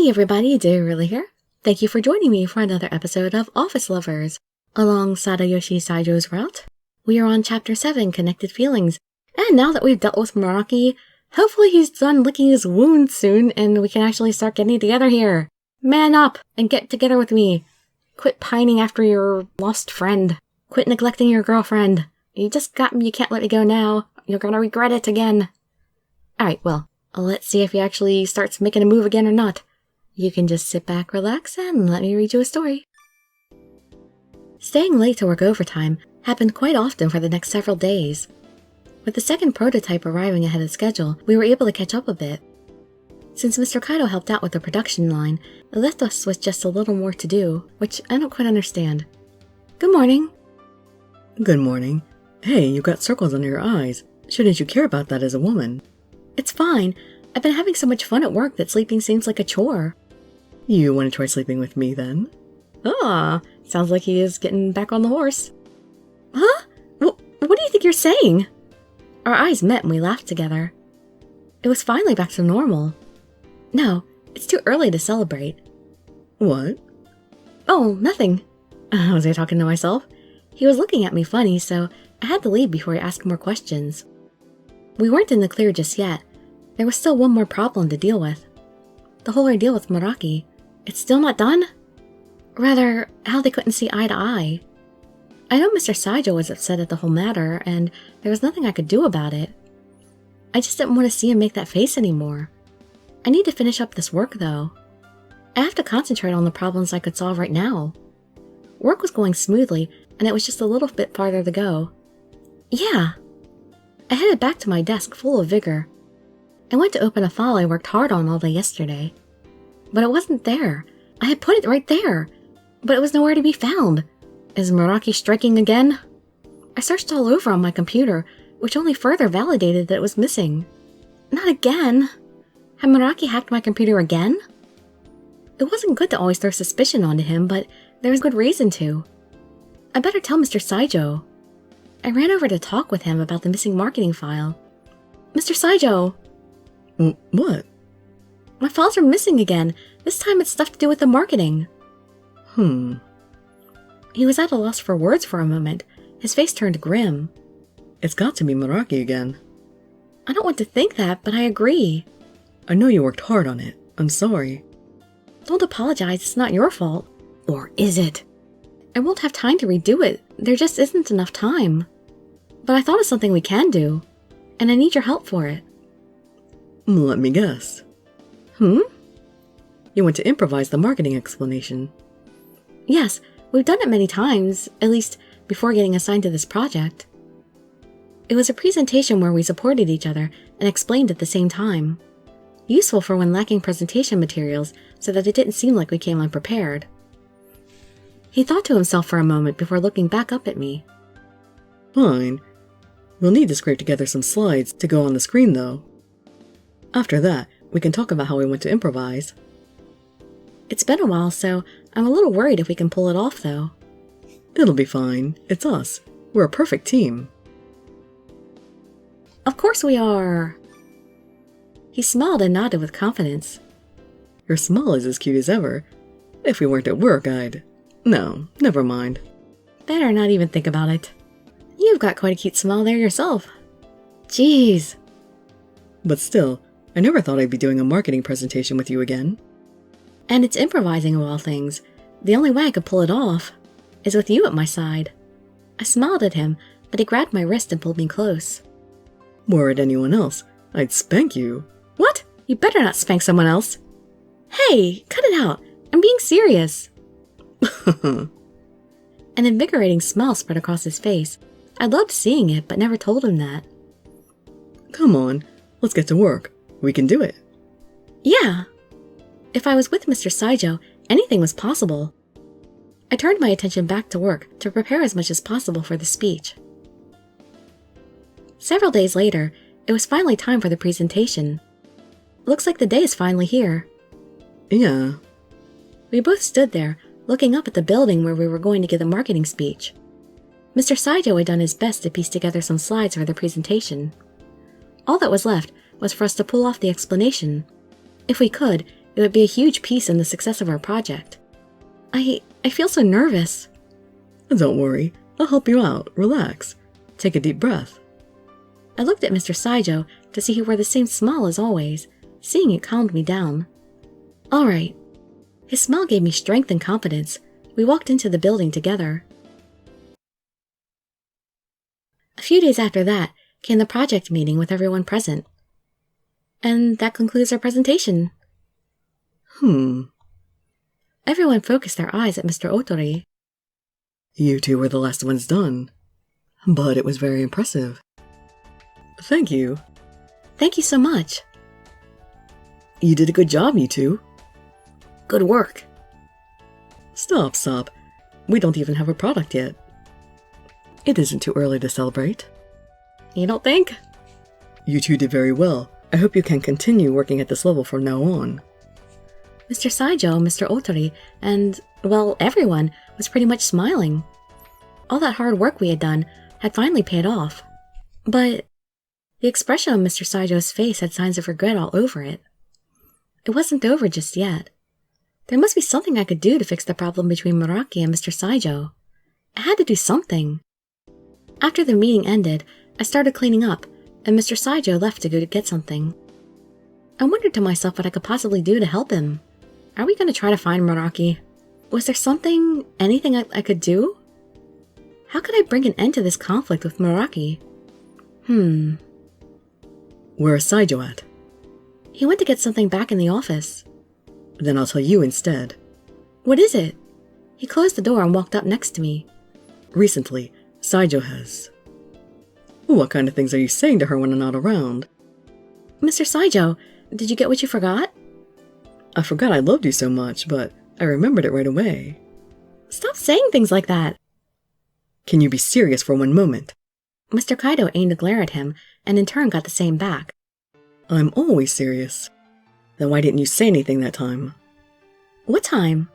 Hey everybody, Dirili here. Thank you for joining me for another episode of Office Lovers. Along Sadayoshi Saijo's route, we are on Chapter 7, Connected Feelings. And now that we've dealt with Moroi, hopefully he's done licking his wounds soon and we can actually start getting together here. Man up and get together with me. Quit pining after your lost friend. Quit neglecting your girlfriend. You just got me, you can't let me go now. You're gonna regret it again. Alright, well, let's see if he actually starts making a move again or not. You can just sit back, relax, and let me read you a story. Staying late to work overtime happened quite often for the next several days. With the second prototype arriving ahead of schedule, we were able to catch up a bit. Since Mr. Kaido helped out with the production line, it left us with just a little more to do, which I don't quite understand. Good morning. Good morning. Hey, you got circles under your eyes. Shouldn't you care about that as a woman? It's fine. I've been having so much fun at work that sleeping seems like a chore. You want to try sleeping with me then? Ah, sounds like he is getting back on the horse. Huh? What do you think you're saying? Our eyes met and we laughed together. It was finally back to normal. No, it's too early to celebrate. What? Oh, nothing. Was I talking to myself? He was looking at me funny, so I had to leave before he asked more questions. We weren't in the clear just yet. There was still one more problem to deal with. The whole ordeal with Moroi. It's still not done? Rather, how they couldn't see eye to eye. I know Mr. Saijo was upset at the whole matter, and there was nothing I could do about it. I just didn't want to see him make that face anymore. I need to finish up this work, though. I have to concentrate on the problems I could solve right now. Work was going smoothly, and it was just a little bit farther to go. Yeah. I headed back to my desk full of vigor. I went to open a file I worked hard on all day yesterday. But it wasn't there. I had put it right there. But it was nowhere to be found. Is Moroi striking again? I searched all over on my computer, which only further validated that it was missing. Not again. Had Moroi hacked my computer again? It wasn't good to always throw suspicion onto him, but there was good reason to. I better tell Mr. Saijo. I ran over to talk with him about the missing marketing file. Mr. Saijo! What? My files are missing again. This time it's stuff to do with the marketing. He was at a loss for words for a moment. His face turned grim. It's got to be Moroi again. I don't want to think that, but I agree. I know you worked hard on it. I'm sorry. Don't apologize, it's not your fault. Or is it? I won't have time to redo it. There just isn't enough time. But I thought of something we can do, and I need your help for it. Let me guess. You want to improvise the marketing explanation? Yes, we've done it many times, at least before getting assigned to this project. It was a presentation where we supported each other and explained at the same time. Useful for when lacking presentation materials so that it didn't seem like we came unprepared. He thought to himself for a moment before looking back up at me. Fine. We'll need to scrape together some slides to go on the screen though. After that, we can talk about how we want to improvise. It's been a while, so I'm a little worried if we can pull it off, though. It'll be fine. It's us. We're a perfect team. Of course we are! He smiled and nodded with confidence. Your smile is as cute as ever. If we weren't at work, I'd... No, never mind. Better not even think about it. You've got quite a cute smile there yourself. Jeez. But still, I never thought I'd be doing a marketing presentation with you again. And it's improvising of all things. The only way I could pull it off is with you at my side. I smiled at him, but he grabbed my wrist and pulled me close. Were it anyone else, I'd spank you. What? You better not spank someone else. Hey, cut it out. I'm being serious. An invigorating smile spread across his face. I loved seeing it, but never told him that. Come on, let's get to work. We can do it. Yeah. If I was with Mr. Saijo, anything was possible. I turned my attention back to work to prepare as much as possible for the speech. Several days later, it was finally time for the presentation. Looks like the day is finally here. Yeah. We both stood there, looking up at the building where we were going to give the marketing speech. Mr. Saijo had done his best to piece together some slides for the presentation. All that was left was for us to pull off the explanation. If we could, It would be a huge piece in the success of our project. I feel so nervous. Don't worry. I'll help you out. Relax. Take a deep breath. I looked at Mr. Saijo to see he wore the same smile as always. Seeing it calmed me down. All right. His smile gave me strength and confidence. We walked into the building together. A few days after that came the project meeting with everyone present. And that concludes our presentation. Everyone focused their eyes at Mr. Otori. You two were the last ones done. But it was very impressive. Thank you. Thank you so much. You did a good job, you two. Good work. Stop. We don't even have a product yet. It isn't too early to celebrate. You don't think? You two did very well. I hope you can continue working at this level from now on. Mr. Saijo, Mr. Otori, and, well, everyone was pretty much smiling. All that hard work we had done had finally paid off. But the expression on Mr. Saijo's face had signs of regret all over it. It wasn't over just yet. There must be something I could do to fix the problem between Muraki and Mr. Saijo. I had to do something. After the meeting ended, I started cleaning up, and Mr. Saijo left to go to get something. I wondered to myself what I could possibly do to help him. Are we going to try to find Muraki? Was there anything I could do? How could I bring an end to this conflict with Muraki? Where is Saijo at? He went to get something back in the office. Then I'll tell you instead. What is it? He closed the door and walked up next to me. Recently, Saijo has... What kind of things are you saying to her when I'm not around? Mr. Saijo, did you get what you forgot? I forgot I loved you so much, but I remembered it right away. Stop saying things like that. Can you be serious for one moment? Mr. Kaido aimed a glare at him, and in turn got the same back. I'm always serious. Then why didn't you say anything that time? What time?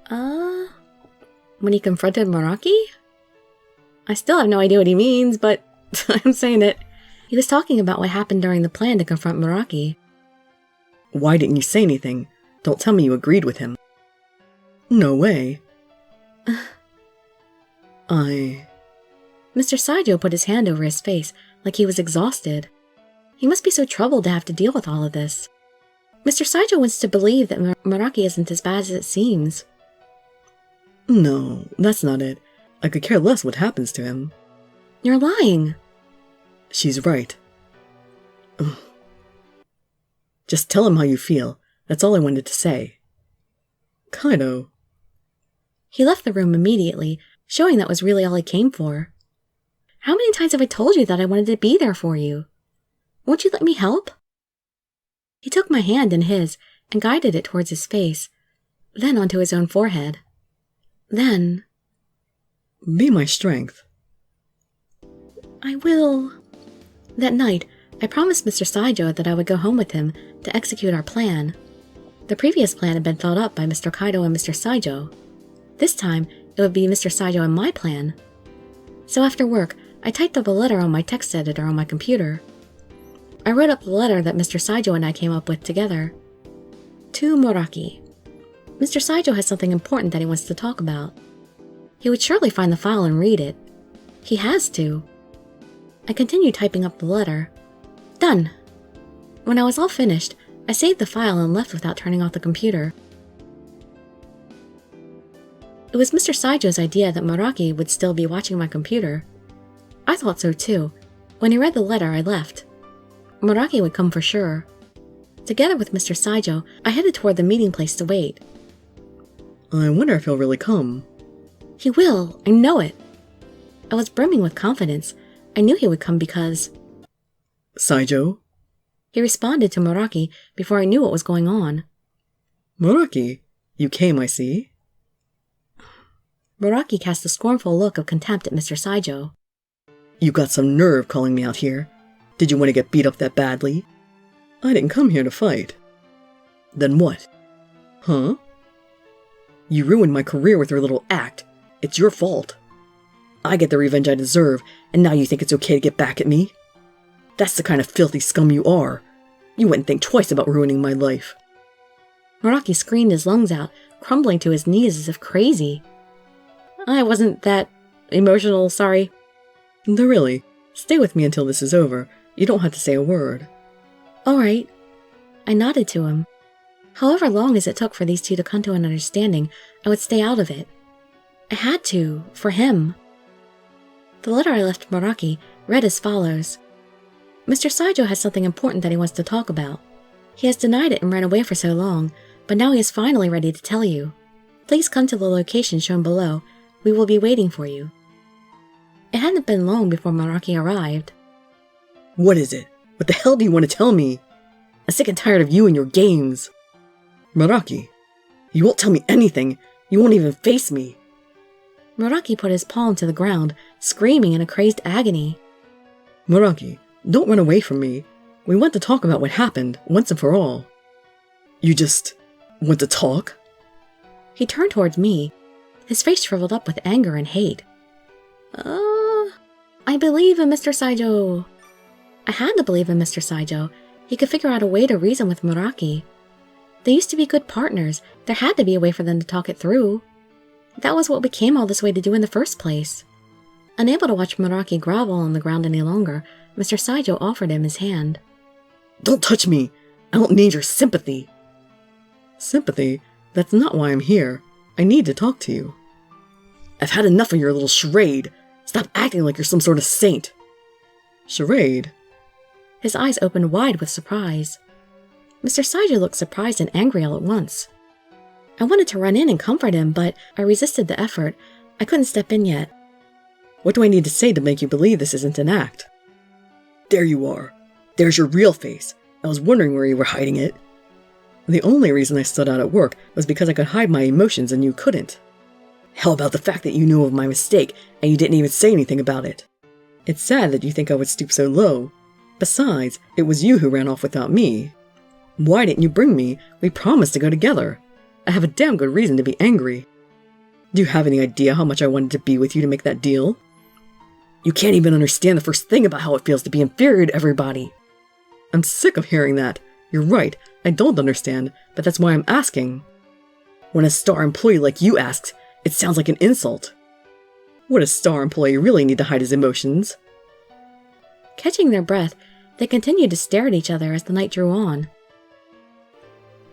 When he confronted Muraki? I still have no idea what he means, but I'm saying it. He was talking about what happened during the plan to confront Muraki. Why didn't you say anything? Don't tell me you agreed with him. No way. Mr. Saijo put his hand over his face like he was exhausted. He must be so troubled to have to deal with all of this. Mr. Saijo wants to believe that Muraki isn't as bad as it seems. No, that's not it. I could care less what happens to him. You're lying. She's right. Just tell him how you feel. That's all I wanted to say. Kaido. He left the room immediately, showing that was really all he came for. How many times have I told you that I wanted to be there for you? Won't you let me help? He took my hand in his and guided it towards his face, then onto his own forehead. Then... Be my strength. I will. That night, I promised Mr. Saijo that I would go home with him to execute our plan. The previous plan had been thought up by Mr. Kaido and Mr. Saijo. This time, it would be Mr. Saijo and my plan. So after work, I typed up a letter on my text editor on my computer. I wrote up the letter that Mr. Saijo and I came up with together. To Muraki. Mr. Saijo has something important that he wants to talk about. He would surely find the file and read it. He has to. I continued typing up the letter. Done! When I was all finished, I saved the file and left without turning off the computer. It was Mr. Saijo's idea that Muraki would still be watching my computer. I thought so too. When he read the letter, I left. Muraki would come for sure. Together with Mr. Saijo, I headed toward the meeting place to wait. I wonder if he'll really come. He will, I know it. I was brimming with confidence. I knew he would come because... Saijo? He responded to Muraki before I knew what was going on. Muraki, you came, I see. Muraki cast a scornful look of contempt at Mr. Saijo. You got some nerve calling me out here. Did you want to get beat up that badly? I didn't come here to fight. Then what? Huh? You ruined my career with your little act. It's your fault. I get the revenge I deserve, and now you think it's okay to get back at me? That's the kind of filthy scum you are. You wouldn't think twice about ruining my life. Moroi screamed his lungs out, crumbling to his knees as if crazy. I wasn't that emotional, sorry. Dirili, stay with me until this is over. You don't have to say a word. All right. I nodded to him. However long as it took for these two to come to an understanding, I would stay out of it. I had to, for him. The letter I left Moroi read as follows. Mr. Saijo has something important that he wants to talk about. He has denied it and ran away for so long, but now he is finally ready to tell you. Please come to the location shown below. We will be waiting for you. It hadn't been long before Moroi arrived. What is it? What the hell do you want to tell me? I'm sick and tired of you and your games. Moroi, you won't tell me anything. You won't even face me. Moroi put his palm to the ground, screaming in a crazed agony. Moroi, don't run away from me. We want to talk about what happened, once and for all. You just want to talk? He turned towards me, his face shriveled up with anger and hate. I believe in Mr. Saijo. I had to believe in Mr. Saijo. He could figure out a way to reason with Moroi. They used to be good partners. There had to be a way for them to talk it through. That was what we came all this way to do in the first place. Unable to watch Moroi grovel on the ground any longer, Mr. Saijo offered him his hand. Don't touch me! I don't need your sympathy! Sympathy? That's not why I'm here. I need to talk to you. I've had enough of your little charade. Stop acting like you're some sort of saint. Charade? His eyes opened wide with surprise. Mr. Saijo looked surprised and angry all at once. I wanted to run in and comfort him, but I resisted the effort. I couldn't step in yet. What do I need to say to make you believe this isn't an act? There you are. There's your real face. I was wondering where you were hiding it. The only reason I stood out at work was because I could hide my emotions and you couldn't. How about the fact that you knew of my mistake and you didn't even say anything about it? It's sad that you think I would stoop so low. Besides, it was you who ran off without me. Why didn't you bring me? We promised to go together. I have a damn good reason to be angry. Do you have any idea how much I wanted to be with you to make that deal? You can't even understand the first thing about how it feels to be inferior to everybody. I'm sick of hearing that. You're right, I don't understand, but that's why I'm asking. When a star employee like you asks, it sounds like an insult. Would a star employee really need to hide his emotions? Catching their breath, they continued to stare at each other as the night drew on.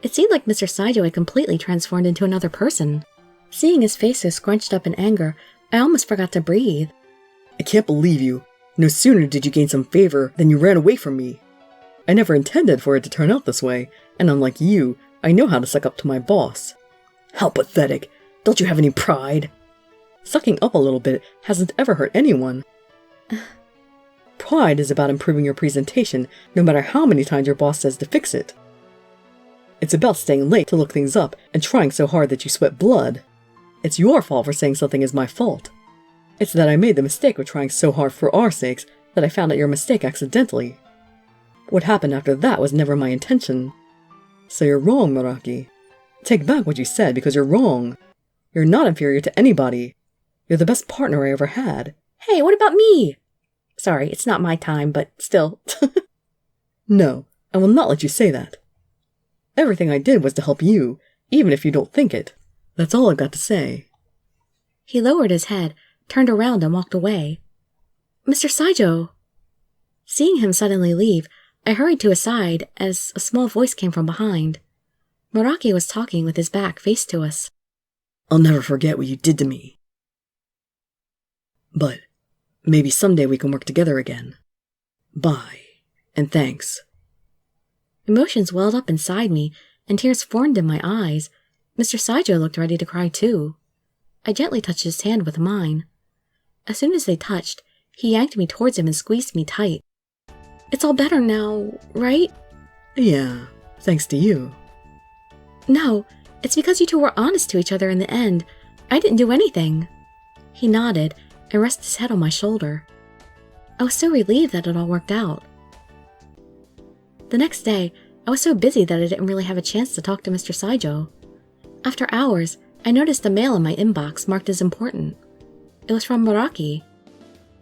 It seemed like Mr. Saijo had completely transformed into another person. Seeing his face so scrunched up in anger, I almost forgot to breathe. I can't believe you. No sooner did you gain some favor than you ran away from me. I never intended for it to turn out this way, and unlike you, I know how to suck up to my boss. How pathetic. Don't you have any pride? Sucking up a little bit hasn't ever hurt anyone. Pride is about improving your presentation, no matter how many times your boss says to fix it. It's about staying late to look things up and trying so hard that you sweat blood. It's your fault for saying something is my fault. It's that I made the mistake of trying so hard for our sakes that I found out your mistake accidentally. What happened after that was never my intention. So you're wrong, Moroi. Take back what you said because you're wrong. You're not inferior to anybody. You're the best partner I ever had. Hey, what about me? Sorry, it's not my time, but still. No, I will not let you say that. Everything I did was to help you, even if you don't think it. That's all I've got to say. He lowered his head, turned around and walked away. Mr. Saijo! Seeing him suddenly leave, I hurried to his side as a small voice came from behind. Moroi was talking with his back faced to us. I'll never forget what you did to me. But maybe someday we can work together again. Bye, and thanks. Emotions welled up inside me, and tears formed in my eyes. Mr. Saijo looked ready to cry too. I gently touched his hand with mine. As soon as they touched, he yanked me towards him and squeezed me tight. It's all better now, right? Yeah, thanks to you. No, it's because you two were honest to each other in the end. I didn't do anything. He nodded and rested his head on my shoulder. I was so relieved that it all worked out. The next day, I was so busy that I didn't really have a chance to talk to Mr. Saijo. After hours, I noticed a mail in my inbox marked as important. It was from Moroi.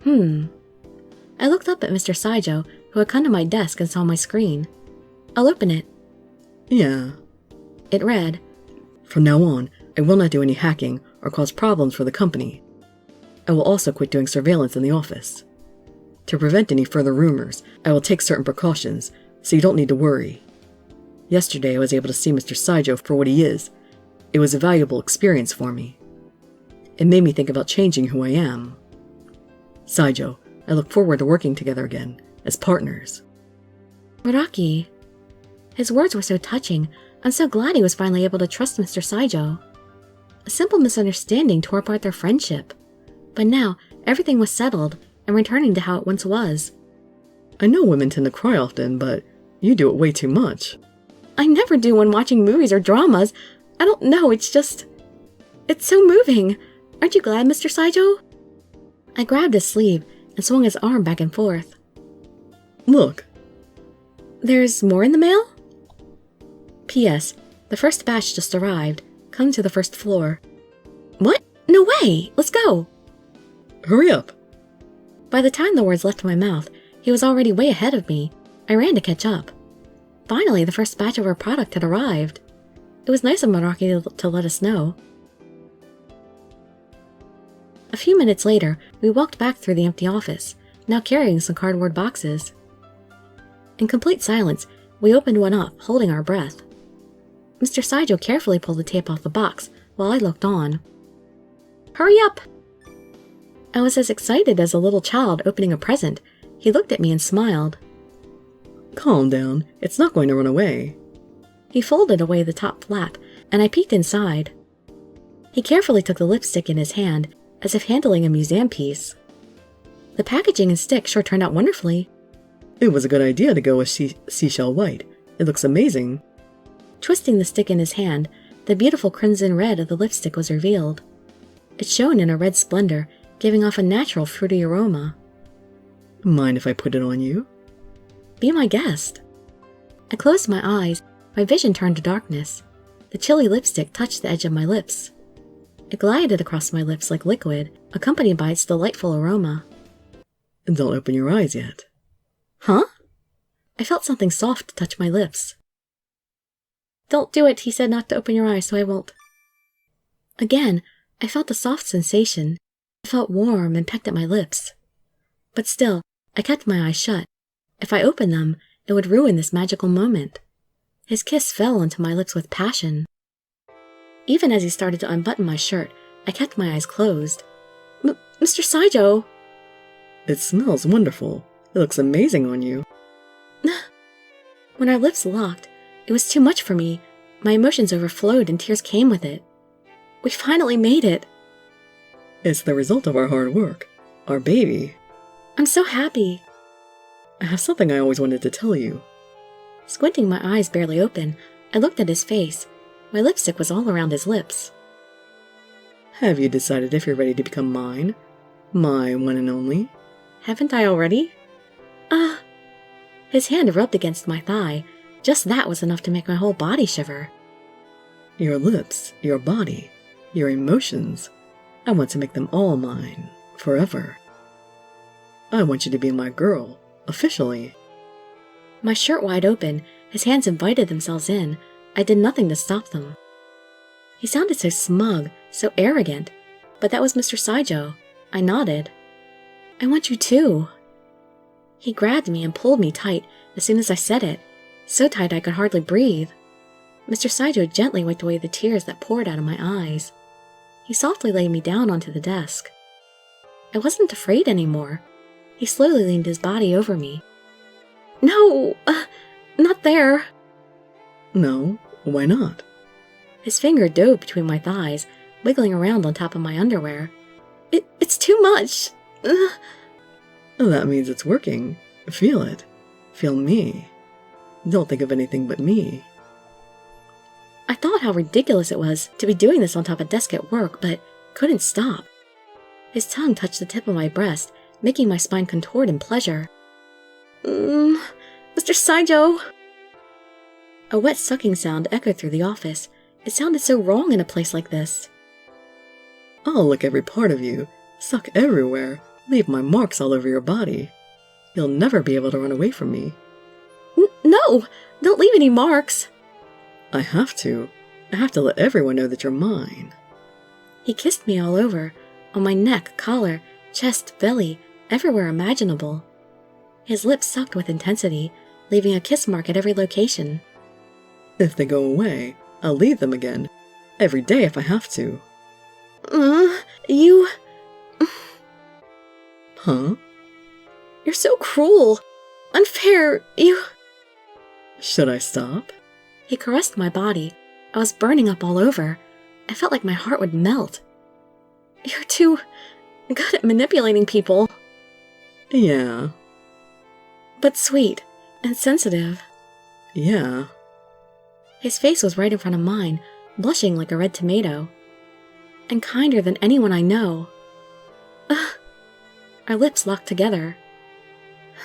I looked up at Mr. Saijo, who had come to my desk and saw my screen. I'll open it. Yeah. It read, "From now on, I will not do any hacking or cause problems for the company. I will also quit doing surveillance in the office. To prevent any further rumors, I will take certain precautions, so you don't need to worry. Yesterday I was able to see Mr. Saijo for what he is. It was a valuable experience for me. It made me think about changing who I am. Saijo, I look forward to working together again, as partners." Araki. His words were so touching. I'm so glad he was finally able to trust Mr. Saijo. A simple misunderstanding tore apart their friendship. But now, everything was settled and returning to how it once was. "I know women tend to cry often, but you do it way too much." I never do when watching movies or dramas. I don't know, it's so moving. Aren't you glad, Mr. Saijo? I grabbed his sleeve and swung his arm back and forth. "Look." There's more in the mail? P.S. The first batch just arrived. Come to the first floor. What? No way! Let's go! "Hurry up." By the time the words left my mouth, he was already way ahead of me. I ran to catch up. Finally, the first batch of our product had arrived. It was nice of Moroi to let us know. A few minutes later, we walked back through the empty office, now carrying some cardboard boxes. In complete silence, we opened one up, holding our breath. Mr. Saijo carefully pulled the tape off the box while I looked on. Hurry up! I was as excited as a little child opening a present. He looked at me and smiled. "Calm down, it's not going to run away." He folded away the top flap, and I peeked inside. He carefully took the lipstick in his hand, as if handling a museum piece. The packaging and stick sure turned out wonderfully. "It was a good idea to go with seashell white. It looks amazing." Twisting the stick in his hand, the beautiful crimson red of the lipstick was revealed. It shone in a red splendor, giving off a natural fruity aroma. "Mind if I put it on you?" Be my guest. I closed my eyes. My vision turned to darkness. The chilly lipstick touched the edge of my lips. It glided across my lips like liquid, accompanied by its delightful aroma. "Don't open your eyes yet." Huh? I felt something soft touch my lips. Don't do it, he said not to open your eyes, so I won't. Again, I felt a soft sensation. It felt warm and pecked at my lips. But still, I kept my eyes shut. If I opened them, it would ruin this magical moment. His kiss fell onto my lips with passion. Even as he started to unbutton my shirt, I kept my eyes closed. Mr. Saijo! "It smells wonderful. It looks amazing on you." When our lips locked, it was too much for me. My emotions overflowed and tears came with it. We finally made it. "It's the result of our hard work. Our baby." I'm so happy. "I have something I always wanted to tell you." Squinting my eyes barely open, I looked at his face. My lipstick was all around his lips. "Have you decided if you're ready to become mine? My one and only?" Haven't I already? His hand rubbed against my thigh. Just that was enough to make my whole body shiver. "Your lips, your body, your emotions. I want to make them all mine, forever. I want you to be my girl, officially." My shirt wide open, his hands invited themselves in. I did nothing to stop them. He sounded so smug, so arrogant, but that was Mr. Saijo. I nodded. I want you too. He grabbed me and pulled me tight as soon as I said it, so tight I could hardly breathe. Mr. Saijo gently wiped away the tears that poured out of my eyes. He softly laid me down onto the desk. I wasn't afraid anymore. He slowly leaned his body over me. No, not there. "No, why not?" His finger dove between my thighs, wiggling around on top of my underwear. It's too much. "That means it's working. Feel it. Feel me. Don't think of anything but me." I thought how ridiculous it was to be doing this on top of a desk at work, but couldn't stop. His tongue touched the tip of my breast, making my spine contort in pleasure. Mr. Saijo! A wet sucking sound echoed through the office. It sounded so wrong in a place like this. "I'll lick every part of you, suck everywhere, leave my marks all over your body. You'll never be able to run away from me." No! Don't leave any marks! "I have to. I have to let everyone know that you're mine. He kissed me all over, on my neck, collar, chest, belly, everywhere imaginable. His lips sucked with intensity, leaving a kiss mark at every location. If they go away, I'll leave them again. Every day if I have to. You... Huh? You're so cruel. Unfair. You... Should I stop? He caressed my body. I was burning up all over. I felt like my heart would melt. You're too good at manipulating people. Yeah. But sweet and sensitive. Yeah. His face was right in front of mine, blushing like a red tomato. And kinder than anyone I know. Our lips locked together.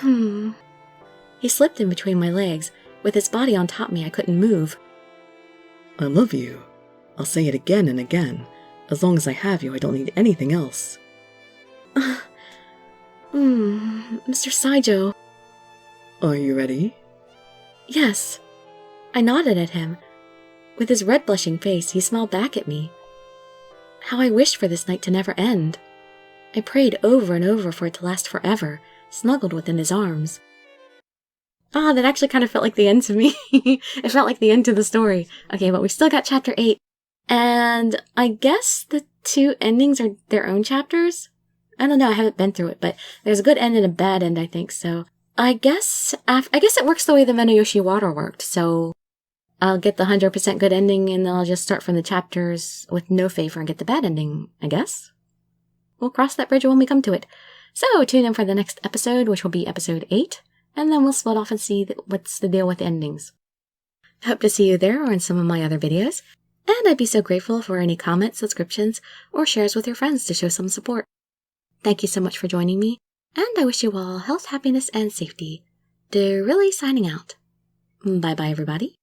He slipped in between my legs. With his body on top me, I couldn't move. I love you. I'll say it again and again. As long as I have you, I don't need anything else. Mr. Saijo. Are you ready? Yes. I nodded at him. With his red blushing face, he smiled back at me. How I wished for this night to never end. I prayed over and over for it to last forever, snuggled within his arms. That actually kind of felt like the end to me. It felt like the end to the story. Okay, but we still got chapter 8. And I guess the two endings are their own chapters? I don't know, I haven't been through it, but there's a good end and a bad end, I think, so... I guess it works the way the Menoyoshi Water worked, so... I'll get the 100% good ending, and then I'll just start from the chapters with no favor and get the bad ending, I guess? We'll cross that bridge when we come to it. So, tune in for the next episode, which will be episode 8. And then we'll split off and see what's the deal with endings. I hope to see you there or in some of my other videos. And I'd be so grateful for any comments, subscriptions, or shares with your friends to show some support. Thank you so much for joining me, and I wish you all health, happiness, and safety. Dirili signing out. Bye-bye, everybody.